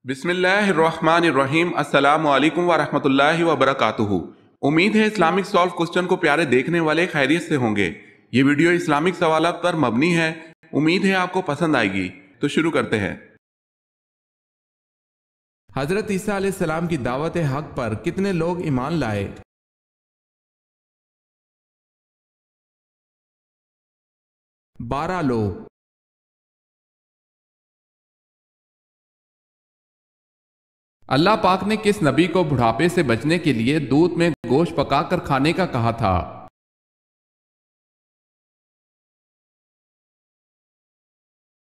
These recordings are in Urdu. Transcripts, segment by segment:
بسم اللہ الرحمن الرحیم۔ السلام علیکم ورحمۃ اللہ وبرکاتہ۔ امید ہے اسلامک سالو کوسچن کو پیارے دیکھنے والے خیریت سے ہوں گے۔ یہ ویڈیو اسلامک سوالات پر مبنی ہے۔ امید ہے آپ کو پسند آئے گی۔ تو شروع کرتے ہیں۔ حضرت عیسیٰ علیہ السلام کی دعوت حق پر کتنے لوگ ایمان لائے؟ 12 لوگ۔ اللہ پاک نے کس نبی کو بڑھاپے سے بچنے کے لیے دودھ میں گوشت پکا کر کھانے کا کہا تھا؟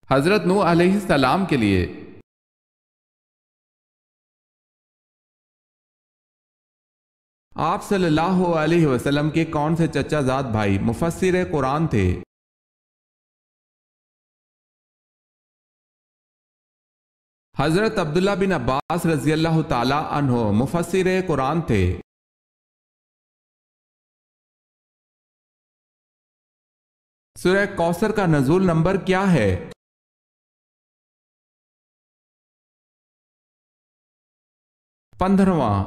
حضرت نوح علیہ السلام کے لیے۔ آپ صلی اللہ علیہ وسلم کے کون سے چچا زاد بھائی مفسر قرآن تھے؟ حضرت عبداللہ بن عباس رضی اللہ تعالی عنہ مفسر قرآن تھے۔ سورہ کوثر کا نزول نمبر کیا ہے؟ 15واں۔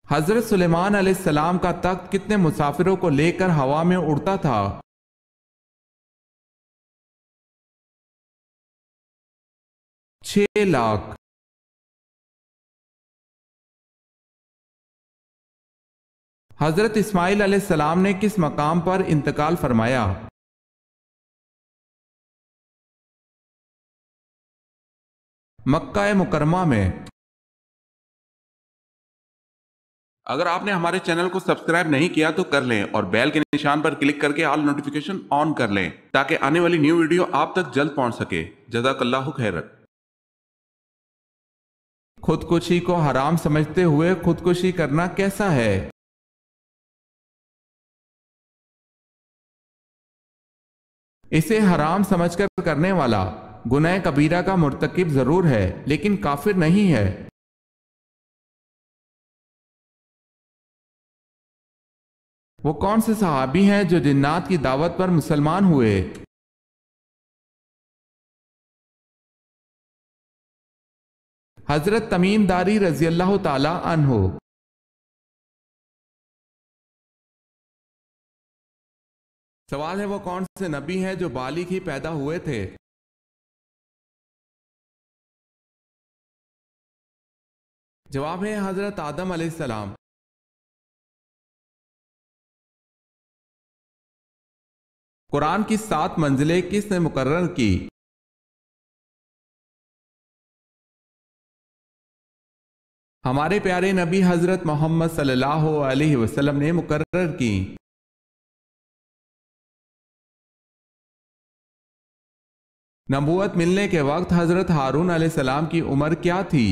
حضرت سلیمان علیہ السلام کا تخت کتنے مسافروں کو لے کر ہوا میں اڑتا تھا؟ 6 لاکھ۔ حضرت اسماعیل علیہ السلام نے کس مقام پر انتقال فرمایا؟ مکہ مکرمہ میں۔ اگر آپ نے ہمارے چینل کو سبسکرائب نہیں کیا تو کر لیں اور بیل کے نشان پر کلک کر کے آل نوٹیفیکیشن آن کر لیں تاکہ آنے والی نیو ویڈیو آپ تک جلد پہنچ سکے۔ جزاک اللہ خیرت۔ خودکشی کو حرام سمجھتے ہوئے خودکشی کرنا کیسا ہے؟ اسے حرام سمجھ کر کرنے والا گناہ کبیرہ کا مرتکب ضرور ہے لیکن کافر نہیں ہے۔ وہ کون سے صحابی ہیں جو جنات کی دعوت پر مسلمان ہوئے؟ حضرت تمیم داری رضی اللہ تعالی عنہ۔ سوال ہے وہ کون سے نبی ہیں جو بالغ ہی پیدا ہوئے تھے؟ جواب ہے حضرت آدم علیہ السلام۔ قرآن کی 7 منزلیں کس نے مقرر کی؟ ہمارے پیارے نبی حضرت محمد صلی اللہ علیہ وسلم نے مقرر کی۔ نبوت ملنے کے وقت حضرت ہارون علیہ السلام کی عمر کیا تھی؟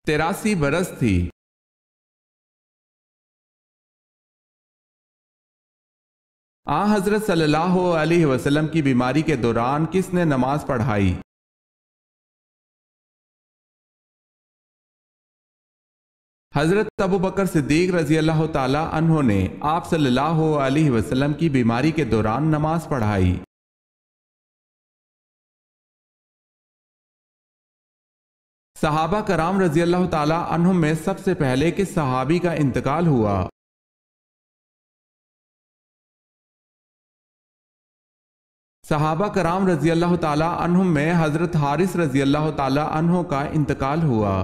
83 برس تھی۔ حضرت صلی اللہ علیہ وسلم کی بیماری کے دوران کس نے نماز پڑھائی؟ حضرت ابو بکر صدیق رضی اللہ تعالی عنہ نے آپ صلی اللہ علیہ وسلم کی بیماری کے دوران نماز پڑھائی۔ صحابہ کرام رضی اللہ تعالی عنہم میں سب سے پہلے کس صحابی کا انتقال ہوا؟ صحابہ کرام رضی اللہ تعالی عنہم میں حضرت حارث رضی اللہ تعالی عنہ کا انتقال ہوا۔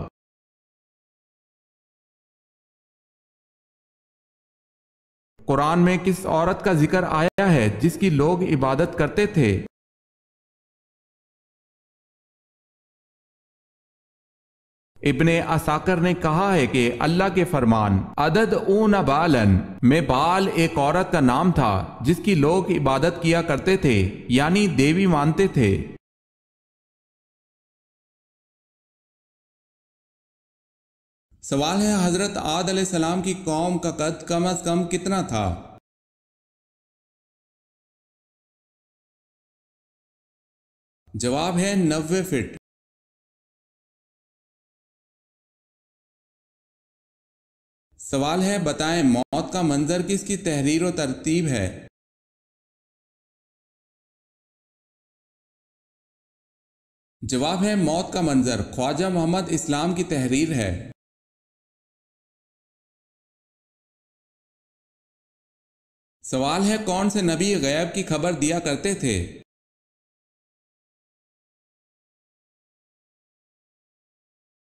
قرآن میں کس عورت کا ذکر آیا ہے جس کی لوگ عبادت کرتے تھے؟ ابن عساکر نے کہا ہے کہ اللہ کے فرمان عدد اون بالن میں بال ایک عورت کا نام تھا جس کی لوگ عبادت کیا کرتے تھے یعنی دیوی مانتے تھے۔ سوال ہے حضرت عاد علیہ السلام کی قوم کا قد کم از کم کتنا تھا؟ جواب ہے 90 فٹ۔ سوال ہے بتائیں موت کا منظر کس کی تحریر و ترتیب ہے؟ جواب ہے موت کا منظر خواجہ محمد اسلام کی تحریر ہے۔ سوال ہے کون سے نبی غیب کی خبر دیا کرتے تھے؟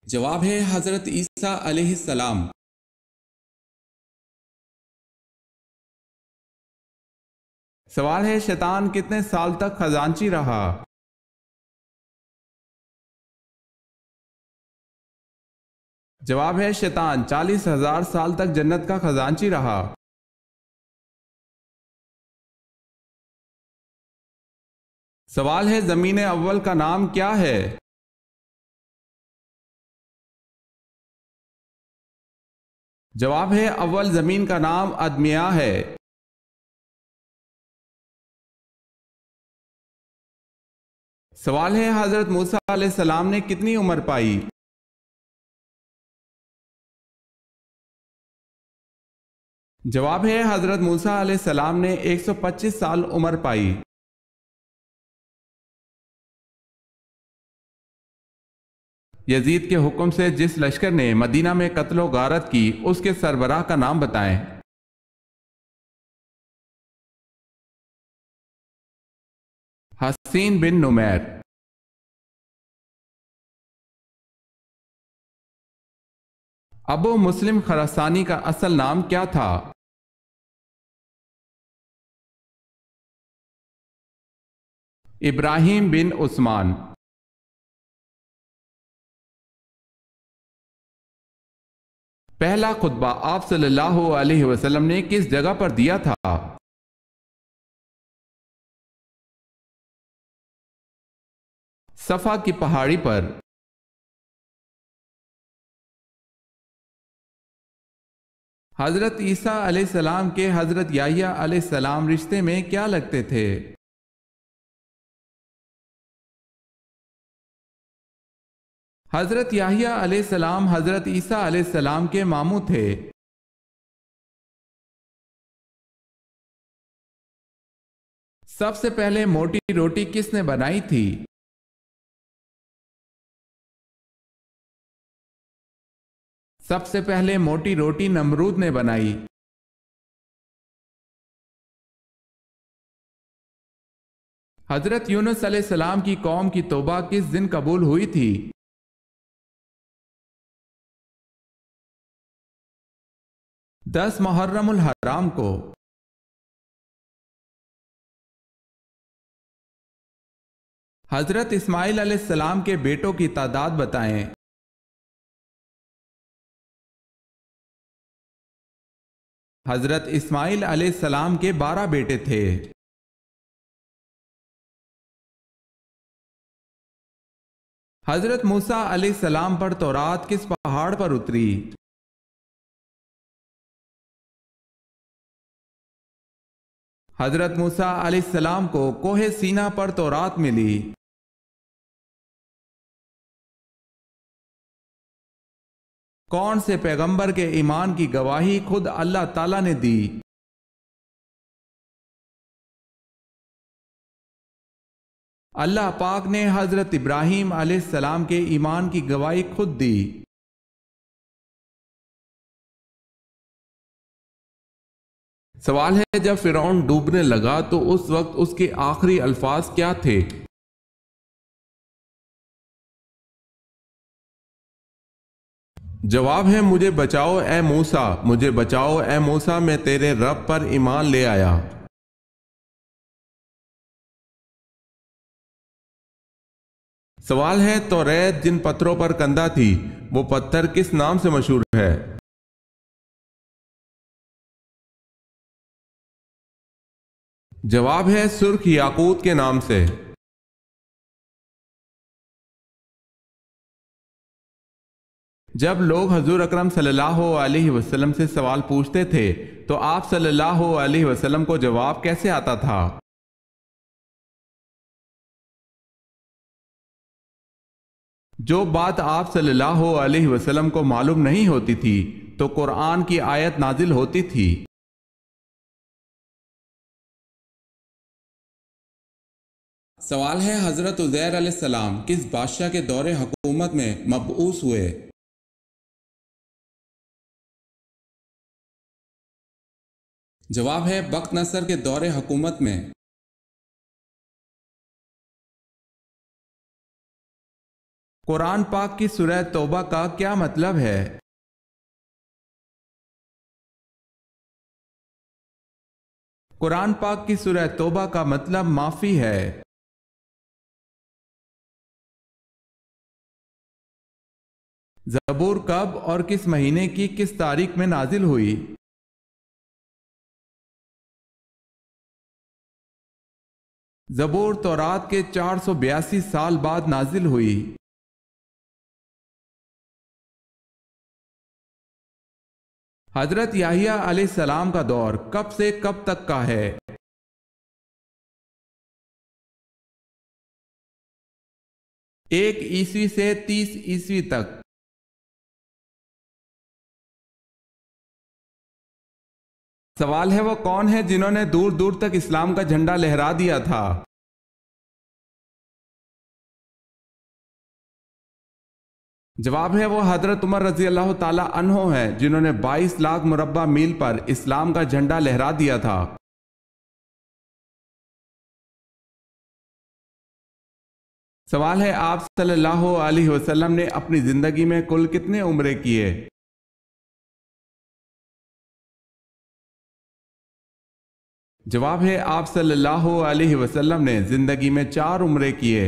جواب ہے حضرت عیسیٰ علیہ السلام۔ سوال ہے شیطان کتنے سال تک خزانچی رہا؟ جواب ہے شیطان 40,000 سال تک جنت کا خزانچی رہا۔ سوال ہے زمین اول کا نام کیا ہے؟ جواب ہے اول زمین کا نام ادمیہ ہے۔ سوال ہے حضرت موسیٰ علیہ السلام نے کتنی عمر پائی؟ جواب ہے حضرت موسیٰ علیہ السلام نے 125 سال عمر پائی۔ یزید کے حکم سے جس لشکر نے مدینہ میں قتل و غارت کی اس کے سربراہ کا نام بتائیں۔ حسین بن نمیر۔ ابو مسلم خراسانی کا اصل نام کیا تھا؟ ابراہیم بن عثمان۔ پہلا خطبہ آپ صلی اللہ علیہ وسلم نے کس جگہ پر دیا تھا؟ صفا کی پہاڑی پر۔ حضرت عیسیٰ علیہ السلام کے حضرت یحییٰ علیہ السلام رشتے میں کیا لگتے تھے؟ حضرت یحییٰ علیہ السلام حضرت عیسیٰ علیہ السلام کے ماموں تھے۔ سب سے پہلے موٹی روٹی کس نے بنائی تھی؟ سب سے پہلے موٹی روٹی نمرود نے بنائی۔ حضرت یونس علیہ السلام کی قوم کی توبہ کس دن قبول ہوئی تھی؟ 10 محرم الحرام کو۔ حضرت اسماعیل علیہ السلام کے بیٹوں کی تعداد بتائیں۔ حضرت اسماعیل علیہ السلام کے 12 بیٹے تھے۔ حضرت موسیٰ علیہ السلام پر تورات کس پہاڑ پر اتری؟ حضرت موسیٰ علیہ السلام کو کوہ سینا پر تورات ملی۔ کون سے پیغمبر کے ایمان کی گواہی خود اللہ تعالیٰ نے دی؟ اللہ پاک نے حضرت ابراہیم علیہ السلام کے ایمان کی گواہی خود دی۔ سوال ہے جب فرعون ڈوبنے لگا تو اس وقت اس کے آخری الفاظ کیا تھے؟ جواب ہے مجھے بچاؤ اے موسیٰ، مجھے بچاؤ اے موسیٰ، میں تیرے رب پر ایمان لے آیا۔ سوال ہے توریت جن پتھروں پر کندہ تھی وہ پتھر کس نام سے مشہور ہے؟ جواب ہے سرخ یاقوت کے نام سے۔ جب لوگ حضور اکرم صلی اللہ علیہ وسلم سے سوال پوچھتے تھے تو آپ صلی اللہ علیہ وسلم کو جواب کیسے آتا تھا؟ جو بات آپ صلی اللہ علیہ وسلم کو معلوم نہیں ہوتی تھی تو قرآن کی آیت نازل ہوتی تھی۔ سوال ہے حضرت عزیر علیہ السلام کس بادشاہ کے دور حکومت میں مبعوث ہوئے؟ جواب ہے بخت نصر کے دور حکومت میں۔ قرآن پاک کی سورہ توبہ کا کیا مطلب ہے؟ قرآن پاک کی سورہ توبہ کا مطلب معافی ہے۔ زبور کب اور کس مہینے کی کس تاریخ میں نازل ہوئی؟ زبور تورات کے 482 سال بعد نازل ہوئی۔ حضرت یحییٰ علیہ السلام کا دور کب سے کب تک کا ہے؟ 1 عیسوی سے 30 عیسوی تک۔ سوال ہے وہ کون ہے جنہوں نے دور دور تک اسلام کا جھنڈا لہرا دیا تھا؟ جواب ہے وہ حضرت عمر رضی اللہ تعالی عنہ ہیں جنہوں نے 22 لاکھ مربع میل پر اسلام کا جھنڈا لہرا دیا تھا۔ سوال ہے آپ صلی اللہ علیہ وسلم نے اپنی زندگی میں کل کتنے عمرے کیے؟ جواب ہے آپ صلی اللہ علیہ وسلم نے زندگی میں 4 عمرے کیے۔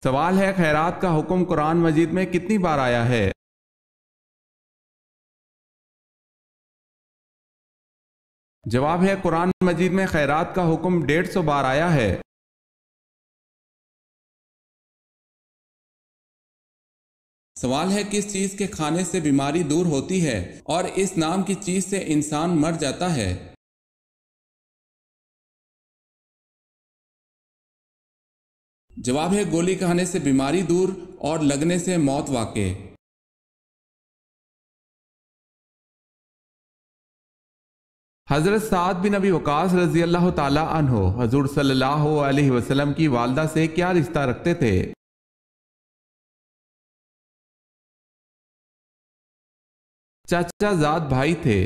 سوال ہے خیرات کا حکم قرآن مجید میں کتنی بار آیا ہے؟ جواب ہے قرآن مجید میں خیرات کا حکم 150 بار آیا ہے۔ سوال ہے کس چیز کے کھانے سے بیماری دور ہوتی ہے اور اس نام کی چیز سے انسان مر جاتا ہے؟ جواب ہے گولی کھانے سے بیماری دور اور لگنے سے موت واقع۔ حضرت سعد بن ابی وقاص رضی اللہ تعالی عنہ حضور صلی اللہ علیہ وسلم کی والدہ سے کیا رشتہ رکھتے تھے؟ چچا زاد بھائی تھے۔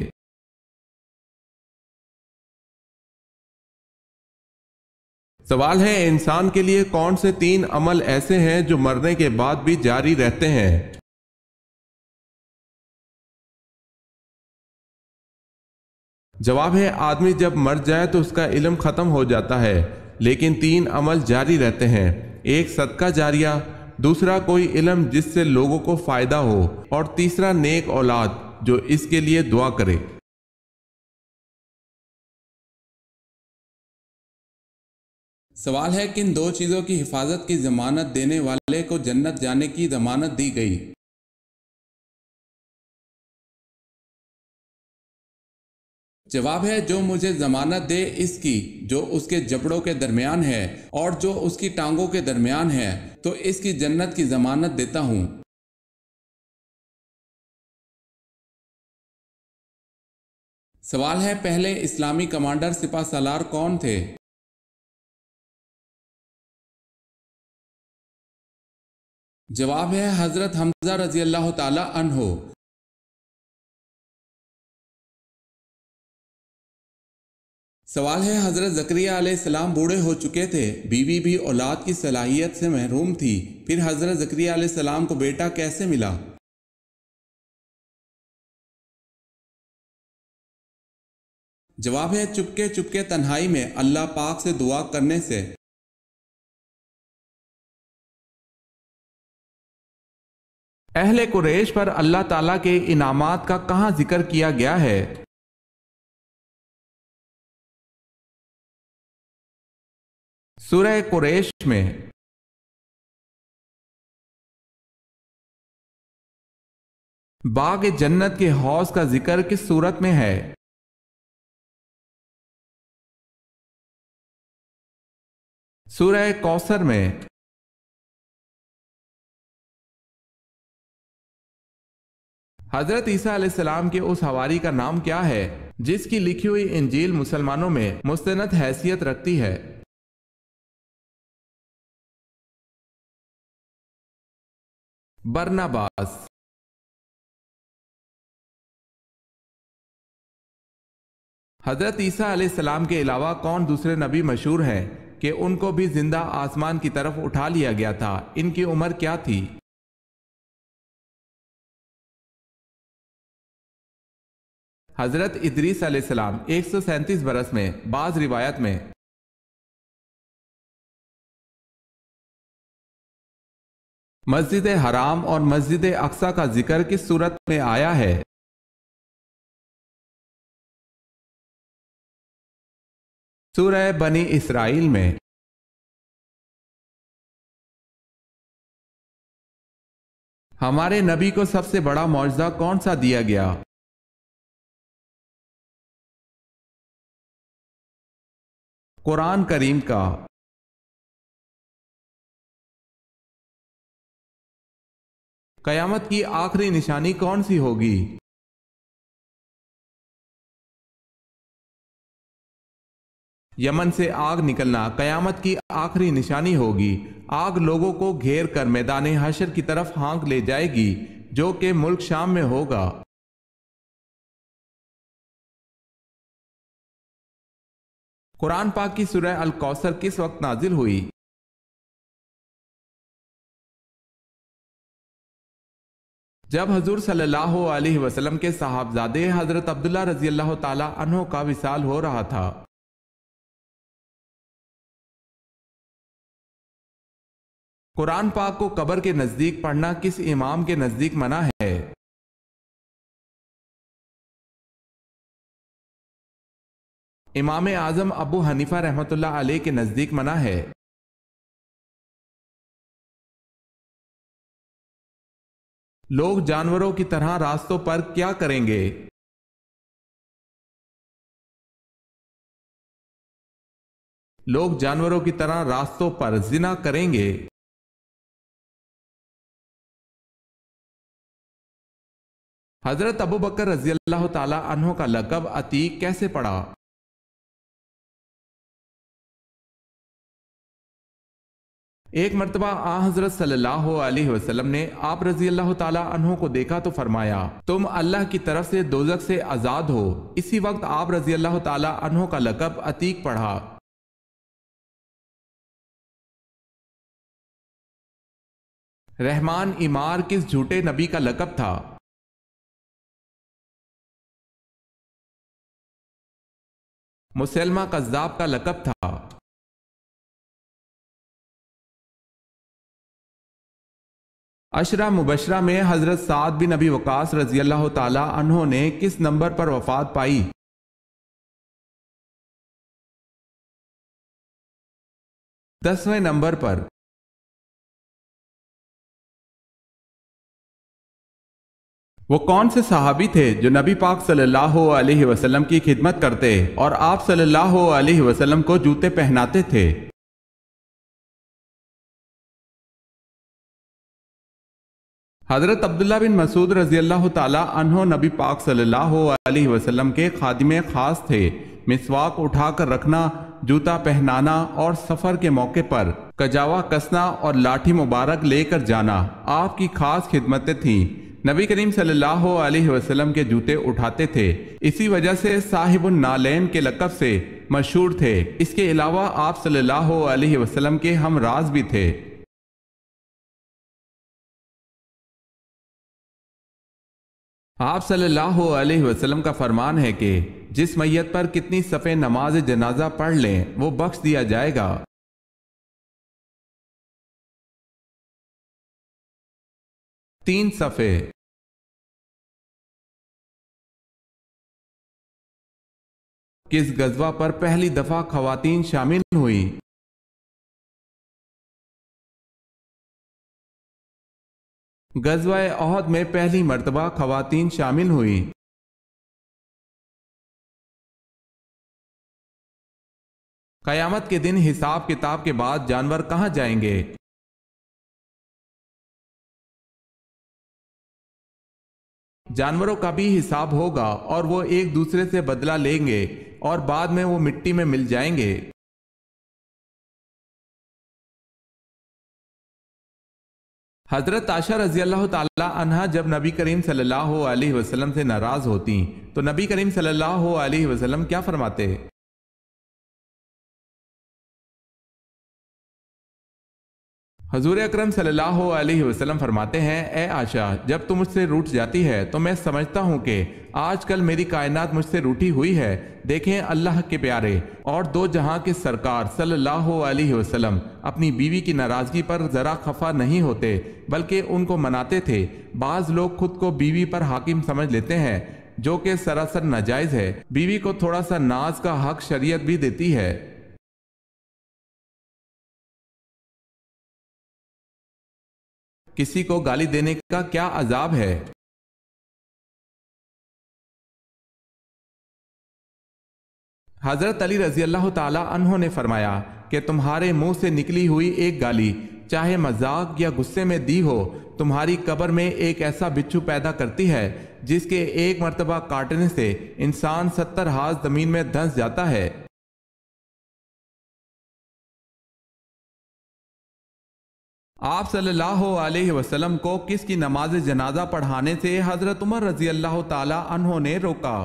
سوال ہے انسان کے لیے کون سے 3 عمل ایسے ہیں جو مرنے کے بعد بھی جاری رہتے ہیں؟ جواب ہے آدمی جب مر جائے تو اس کا علم ختم ہو جاتا ہے لیکن 3 عمل جاری رہتے ہیں، ایک صدقہ جاریہ، دوسرا کوئی علم جس سے لوگوں کو فائدہ ہو اور تیسرا نیک اولاد جو اس کے لیے دعا کرے۔ سوال ہے کن 2 چیزوں کی حفاظت کی ضمانت دینے والے کو جنت جانے کی ضمانت دی گئی؟ جواب ہے جو مجھے ضمانت دے اس کی جو اس کے جبڑوں کے درمیان ہے اور جو اس کی ٹانگوں کے درمیان ہے تو اس کی جنت کی ضمانت دیتا ہوں۔ سوال ہے پہلے اسلامی کمانڈر سپہ سالار کون تھے؟ جواب ہے حضرت حمزہ رضی اللہ تعالی عنہ۔ سوال ہے حضرت زکریا علیہ السلام بوڑھے ہو چکے تھے، بیوی بھی اولاد کی صلاحیت سے محروم تھی، پھر حضرت زکریا علیہ السلام کو بیٹا کیسے ملا؟ جواب ہے چپکے چپکے تنہائی میں اللہ پاک سے دعا کرنے سے۔ اہل قریش پر اللہ تعالیٰ کے انعامات کا کہاں ذکر کیا گیا ہے؟ سورہ قریش میں۔ باغ جنت کے حوض کا ذکر کس سورت میں ہے؟ سورہ کوثر میں۔ حضرت عیسیٰ علیہ السلام کے اس حواری کا نام کیا ہے جس کی لکھی ہوئی انجیل مسلمانوں میں مستند حیثیت رکھتی ہے؟ برناباس۔ حضرت عیسیٰ علیہ السلام کے علاوہ کون دوسرے نبی مشہور ہیں کہ ان کو بھی زندہ آسمان کی طرف اٹھا لیا گیا تھا؟ ان کی عمر کیا تھی؟ حضرت ادریس علیہ السلام 137 برس میں، بعض روایت میں۔ مسجد حرام اور مسجد اقصی کا ذکر کس صورت میں آیا ہے؟ سورہ بنی اسرائیل میں۔ ہمارے نبی کو سب سے بڑا معجزہ کون سا دیا گیا؟ قرآن کریم کا۔ قیامت کی آخری نشانی کون سی ہوگی؟ یمن سے آگ نکلنا قیامت کی آخری نشانی ہوگی۔ آگ لوگوں کو گھیر کر میدان حشر کی طرف ہانک لے جائے گی جو کہ ملک شام میں ہوگا۔ قرآن پاک کی سورہ الکوثر کس وقت نازل ہوئی؟ جب حضور صلی اللہ علیہ وسلم کے صاحبزادے حضرت عبداللہ رضی اللہ تعالی عنہ کا وصال ہو رہا تھا۔ قرآن پاک کو قبر کے نزدیک پڑھنا کس امام کے نزدیک منع ہے؟ امام اعظم ابو حنیفہ رحمۃ اللہ علیہ کے نزدیک منع ہے۔ لوگ جانوروں کی طرح راستوں پر کیا کریں گے؟ لوگ جانوروں کی طرح راستوں پر زنا کریں گے۔ حضرت ابو بکر رضی اللہ تعالی عنہ کا لقب عتیق کیسے پڑا؟ ایک مرتبہ حضرت صلی اللہ علیہ وسلم نے آپ رضی اللہ تعالی عنہ کو دیکھا تو فرمایا، تم اللہ کی طرف سے دوزخ سے آزاد ہو۔ اسی وقت آپ رضی اللہ تعالی عنہ کا لقب عتیق پڑھا۔ رحمان عمار کس جھوٹے نبی کا لقب تھا؟ مسلمہ کذاب کا لقب تھا۔ عشرہ مبشرہ میں حضرت سعد بن ابی وقاص رضی اللہ تعالی عنہ نے کس نمبر پر وفات پائی؟ 10ویں نمبر پر۔ وہ کون سے صحابی تھے جو نبی پاک صلی اللہ علیہ وسلم کی خدمت کرتے اور آپ صلی اللہ علیہ وسلم کو جوتے پہناتے تھے؟ حضرت عبداللہ بن مسعود رضی اللہ تعالی عنہ نبی پاک صلی اللہ علیہ وسلم کے خادم خاص تھے۔ مسواک اٹھا کر رکھنا، جوتا پہنانا اور سفر کے موقع پر کجاوا کسنا اور لاٹھی مبارک لے کر جانا آپ کی خاص خدمتیں تھیں۔ نبی کریم صلی اللہ علیہ وسلم کے جوتے اٹھاتے تھے، اسی وجہ سے صاحب النالین کے لقب سے مشہور تھے۔ اس کے علاوہ آپ صلی اللہ علیہ وسلم کے ہم راز بھی تھے۔ آپ صلی اللہ علیہ وسلم کا فرمان ہے کہ جس میت پر کتنی صفحے نماز جنازہ پڑھ لیں وہ بخش دیا جائے گا۔ 3 صفحے۔ کس غزوہ پر پہلی دفعہ خواتین شامل ہوئی؟ غزوہ احد میں پہلی مرتبہ خواتین شامل ہوئی۔ قیامت کے دن حساب کتاب کے بعد جانور کہاں جائیں گے؟ جانوروں کا بھی حساب ہوگا اور وہ ایک دوسرے سے بدلہ لیں گے اور بعد میں وہ مٹی میں مل جائیں گے۔ حضرت عائشہ رضی اللہ تعالی عنہا جب نبی کریم صلی اللہ علیہ وسلم سے ناراض ہوتی تو نبی کریم صلی اللہ علیہ وسلم کیا فرماتے؟ حضور اکرم صلی اللہ علیہ وسلم فرماتے ہیں، اے عائشہ، جب تم مجھ سے روٹھ جاتی ہے تو میں سمجھتا ہوں کہ آج کل میری کائنات مجھ سے روٹھی ہوئی ہے۔ دیکھیں، اللہ کے پیارے اور دو جہاں کے سرکار صلی اللہ علیہ وسلم اپنی بیوی کی ناراضگی پر ذرا خفا نہیں ہوتے بلکہ ان کو مناتے تھے۔ بعض لوگ خود کو بیوی پر حاکم سمجھ لیتے ہیں جو کہ سراسر ناجائز ہے۔ بیوی کو تھوڑا سا ناز کا حق شریعت بھی دیتی ہے۔ کسی کو گالی دینے کا کیا عذاب ہے؟ حضرت علی رضی اللہ تعالی عنہ نے فرمایا کہ تمہارے منہ سے نکلی ہوئی ایک گالی چاہے مذاق یا غصے میں دی ہو، تمہاری قبر میں ایک ایسا بچھو پیدا کرتی ہے جس کے ایک مرتبہ کاٹنے سے انسان 70 ہاتھ زمین میں دھنس جاتا ہے۔ آپ صلی اللہ علیہ وسلم کو کس کی نماز جنازہ پڑھانے سے حضرت عمر رضی اللہ تعالی عنہ نے روکا؟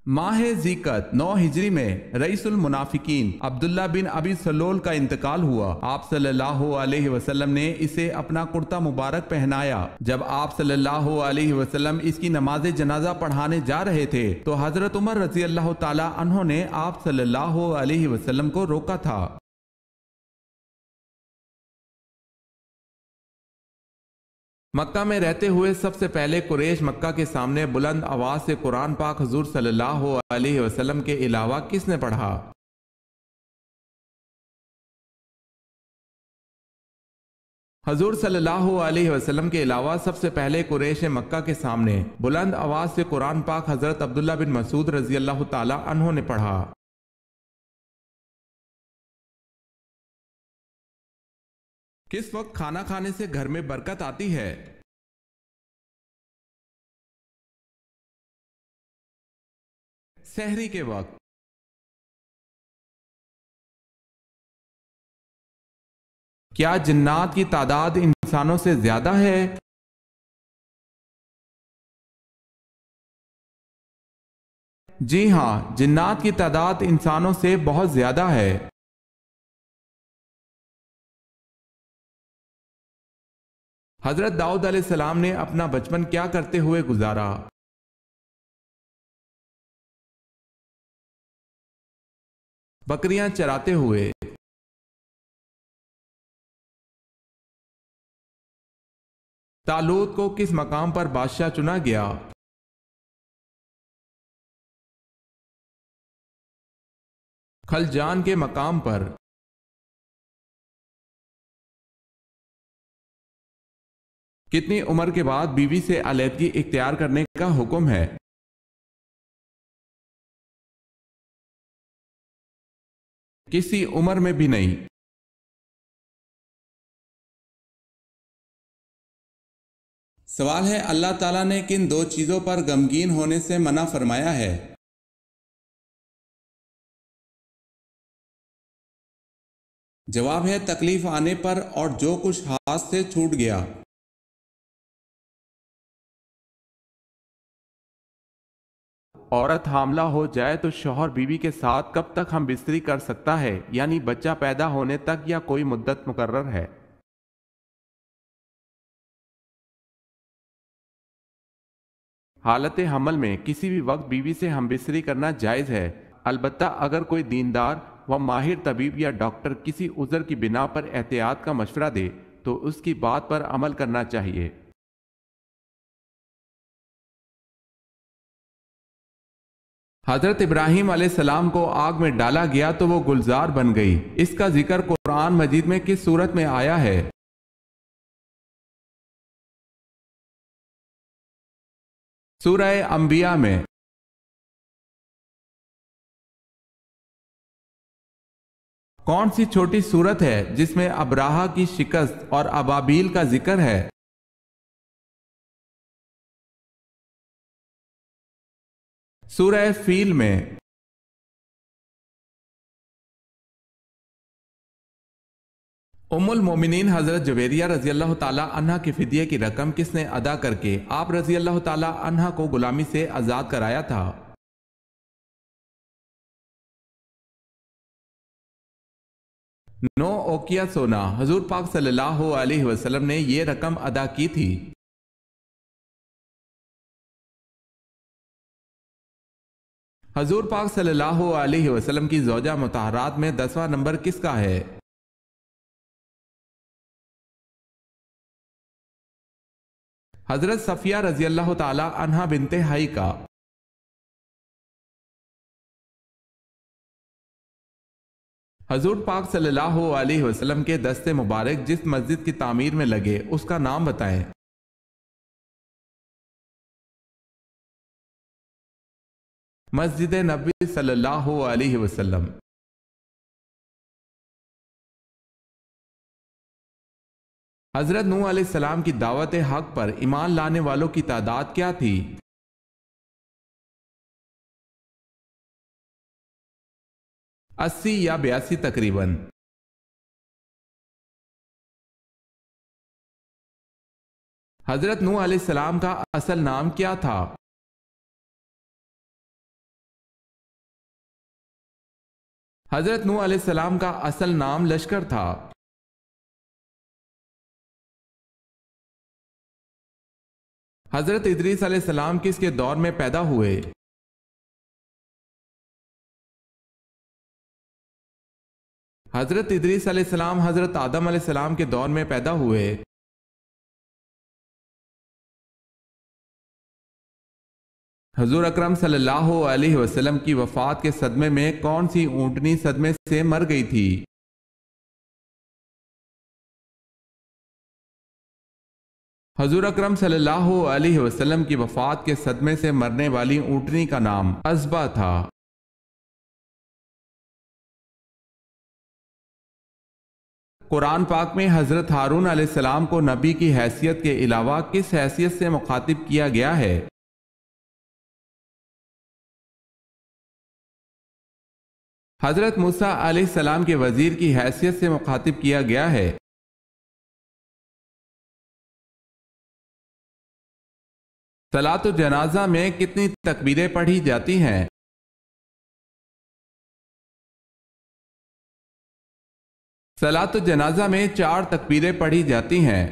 ماہ ذیقعدہ 9 ہجری میں رئیس المنافقین عبداللہ بن ابی سلول کا انتقال ہوا۔ آپ صلی اللہ علیہ وسلم نے اسے اپنا کرتا مبارک پہنایا۔ جب آپ صلی اللہ علیہ وسلم اس کی نماز جنازہ پڑھانے جا رہے تھے تو حضرت عمر رضی اللہ تعالی عنہ نے آپ صلی اللہ علیہ وسلم کو روکا تھا۔ مکہ میں رہتے ہوئے سب سے پہلے قریش مکہ کے سامنے بلند آواز سے قرآن پاک حضور صلی اللہ علیہ وسلم کے علاوہ کس نے پڑھا؟ حضور صلی اللہ علیہ وسلم کے علاوہ سب سے پہلے قریش مکہ کے سامنے بلند آواز سے قرآن پاک حضرت عبداللہ بن مسعود رضی اللہ تعالی عنہ نے پڑھا۔ کس وقت کھانا کھانے سے گھر میں برکت آتی ہے؟ سحری کے وقت۔ کیا جنات کی تعداد انسانوں سے زیادہ ہے؟ جی ہاں، جنات کی تعداد انسانوں سے بہت زیادہ ہے۔ حضرت داؤد علیہ السلام نے اپنا بچپن کیا کرتے ہوئے گزارا؟ بکریاں چراتے ہوئے۔ طالوت کو کس مقام پر بادشاہ چنا گیا؟ خلجان کے مقام پر۔ کتنی عمر کے بعد بیوی سے علیحدگی اختیار کرنے کا حکم ہے؟ کسی عمر میں بھی نہیں۔ سوال ہے، اللہ تعالیٰ نے کن دو چیزوں پر غمگین ہونے سے منع فرمایا ہے؟ جواب ہے تکلیف آنے پر اور جو کچھ ہاتھ سے چھوٹ گیا۔ عورت حاملہ ہو جائے تو شوہر بیوی کے ساتھ کب تک ہم بستری کر سکتا ہے، یعنی بچہ پیدا ہونے تک یا کوئی مدت مقرر ہے؟ حالت حمل میں کسی بھی وقت بیوی سے ہم بستری کرنا جائز ہے، البتہ اگر کوئی دیندار و ماہر طبیب یا ڈاکٹر کسی عذر کی بنا پر احتیاط کا مشورہ دے تو اس کی بات پر عمل کرنا چاہیے۔ حضرت ابراہیم علیہ السلام کو آگ میں ڈالا گیا تو وہ گلزار بن گئی، اس کا ذکر قرآن مجید میں کس صورت میں آیا ہے؟ سورہ انبیاء میں۔ کون سی چھوٹی سورت ہے جس میں ابراہہ کی شکست اور ابابیل کا ذکر ہے؟ سورہ فیل میں۔ ام المومنین حضرت جویریہ رضی اللہ تعالیٰ عنہ کے فدیے کی رقم کس نے ادا کر کے آپ رضی اللہ تعالیٰ عنہ کو غلامی سے آزاد کرایا تھا؟ 9 اوقیہ سونا حضور پاک صلی اللہ علیہ وسلم نے یہ رقم ادا کی تھی۔ حضور پاک صلی اللہ علیہ وسلم کی زوجہ مطہرات میں 10واں نمبر کس کا ہے؟ حضرت صفیہ رضی اللہ تعالی عنہا بنت حی کا۔ حضور پاک صلی اللہ علیہ وسلم کے دست مبارک جس مسجد کی تعمیر میں لگے اس کا نام بتائیں۔ مسجد نبوی صلی اللہ علیہ وسلم۔ حضرت نوح علیہ السلام کی دعوت حق پر ایمان لانے والوں کی تعداد کیا تھی؟ 80 یا 82 تقریباً۔ حضرت نوح علیہ السلام کا اصل نام کیا تھا؟ حضرت نوح علیہ السلام کا اصل نام لشکر تھا۔ حضرت ادریس علیہ السلام کس کے دور میں پیدا ہوئے؟ حضرت ادریس علیہ السلام حضرت آدم علیہ السلام کے دور میں پیدا ہوئے۔ حضور اکرم صلی اللہ علیہ وسلم کی وفات کے صدمے میں کون سی اونٹنی صدمے سے مر گئی تھی؟ حضور اکرم صلی اللہ علیہ وسلم کی وفات کے صدمے سے مرنے والی اونٹنی کا نام عزبہ تھا۔ قرآن پاک میں حضرت ہارون علیہ السلام کو نبی کی حیثیت کے علاوہ کس حیثیت سے مخاطب کیا گیا ہے؟ حضرت موسیٰ علیہ السلام کے وزیر کی حیثیت سے مخاطب کیا گیا ہے۔ صلاۃ الجنازہ میں کتنی تکبیریں پڑھی جاتی ہیں؟ صلاۃ الجنازہ میں 4 تکبیریں پڑھی جاتی ہیں۔